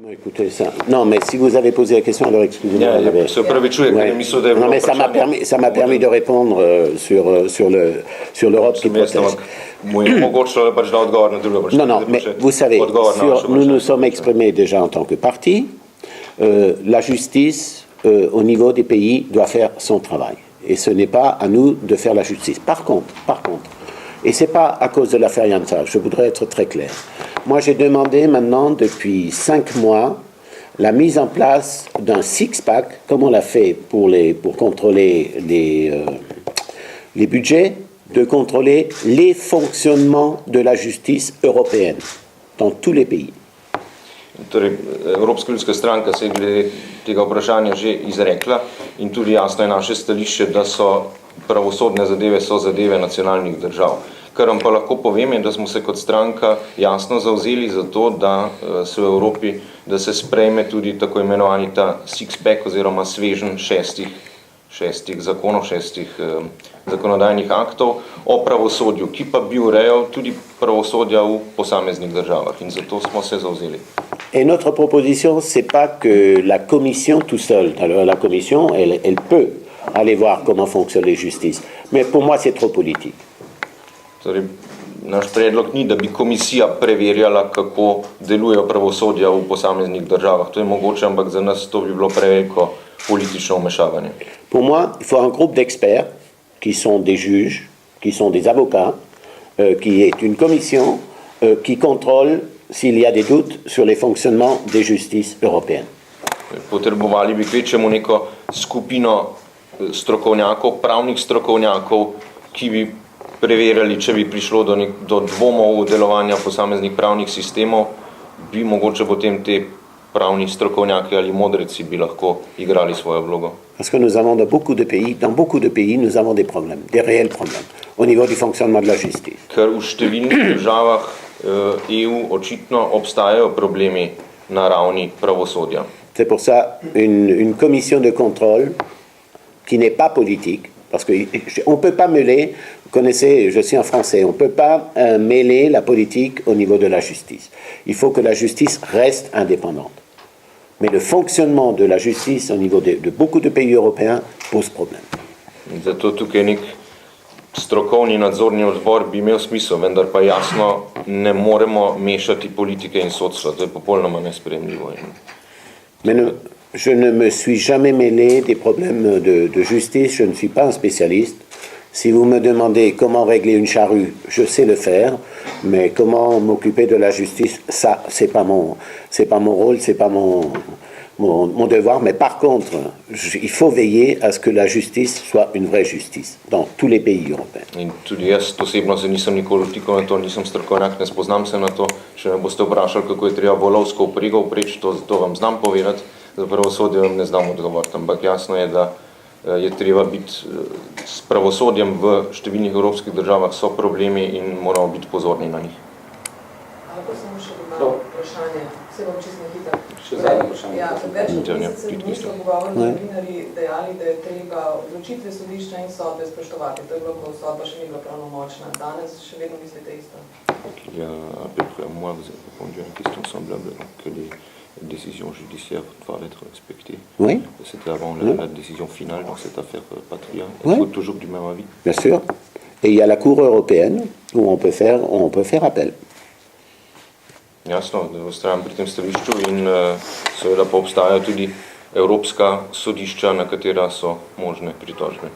Écoutez, ça. Non, mais si vous avez posé la question, alors excusez-moi. Non, mais ça m'a permis de répondre sur l'Europe qui protège. Non, mais vous savez, nous nous sommes exprimés déjà en tant que parti. La justice, au niveau des pays, doit faire son travail. Et ce n'est pas à nous de faire la justice. Par contre, et ce n'est pas à cause de l'affaire Yantar, je voudrais être très clair. Moi, j'ai demandé maintenant, depuis 5 mois, la mise en place d'un six-pack, comme on l'a fait pour contrôler les budgets, de contrôler les fonctionnements de la justice européenne dans tous les pays. Torej, Evropska ljudska stranka se je glede tega vprašanja že izrekla in tudi jasno je naše stališče, da so pravosodne zadeve so zadeve nacionalnih držav. Kar vam pa lahko povem je, da smo se kot stranka jasno zavzeli za to, da se v Evropi, da se sprejme tudi tako imenovani ta six-pack oziroma sveženj šestih zakonov, šestih zakonodajnih aktov o pravosodju, ki pa bi urejal tudi pravosodja v posameznih državah in zato smo se zavzeli. Et notre proposition, c'est pas que la Commission tout seul. Alors la Commission, elle peut aller voir comment fonctionnent les justices. Mais pour moi, c'est trop politique. Torej, naš predlog ni, da bi komisija preverjala, kako delujejo pravosodja v posameznih državah. To je mogoče, ampak za nas to bi bilo preveliko politično vmešavanje. Pour moi, il faut un groupe d'experts qui sont des juges, qui sont des avocats, qui est une commission qui contrôle s'il y a des doutes sur les fonctionnements des justices européennes. Potrebovali bi kvečemu neko skupino strokovnjakov, pravnih strokovnjakov, ki bi preverjali, če bi prišlo do dvomov delovanja posameznih pravnih sistemov, bi mogoče potem te pravni strokovnjaki ali modreci bi lahko igrali svojo vlogo. Parce que nous avons dans beaucoup de pays, nous avons des problèmes, des réels problèmes, au niveau du fonctionnement de la justice. Ker v številnih državah EU očitno obstajajo problemi na ravni pravosodja. C'est pour ça une commission de contrôle qui n'est pas politique, parce qu'on ne peut pas mêler, vous connaissez, je suis un Français, on ne peut pas mêler la politique au niveau de la justice. Il faut que la justice reste indépendante. Mais le fonctionnement de la justice au niveau de beaucoup de pays européens pose problème. Zato tukaj nek strokovni nadzorni odbor bi imel smisel, vendar pa jasno ne moremo mešati politike in sodstva. To je popolnoma nesprejemljivo. Mais je ne me suis jamais mêlé des problèmes de justice, je ne suis pas un spécialiste. Si vous me demandez comment régler une charrue, je sais le faire, mais comment m'occuper de la justice, ça, c'est pas mon rôle, c'est pas mon devoir. Mais par contre, il faut veiller à ce que la justice soit une vraie justice dans tous les pays européens. In tudi jaz osebno se nisem nikoli vtikal na to, nisem strokovnjak, ne spoznam se na to. Če me boste vprašali, kako je treba volovsko vprego vpreči, to vam znam povedati, za pravosodje vam ne znam odgovoriti. Ampak jasno je, da je treba biti s pravosodjem v številnih evropskih državah so problemi in moramo biti pozorni na njih. Lahko samo še malo vprašanje, vse bom čisto hitro. Še zadnje vprašanje. Ja, pred več mesecev smo pogovorili z novinarji dejali, da je treba odločitve sodišča in sodbe spoštovati. To je bilo, ko sodba še ni bila pravnomočna. Danes še vedno mislite isto? Il y a à peu près un mois, vous avez répondu à une question semblable, que les décisions judiciaires doivent être respectées. Oui. C'était avant la décision finale dans cette affaire Patria. Il faut toujours du même avis. Bien sûr. Et il y a la Cour européenne où on peut faire appel. Jasno, da ustrajam pri tem stališču in seveda pa obstajajo tudi evropska sodišča, na katera so možne pritožbe.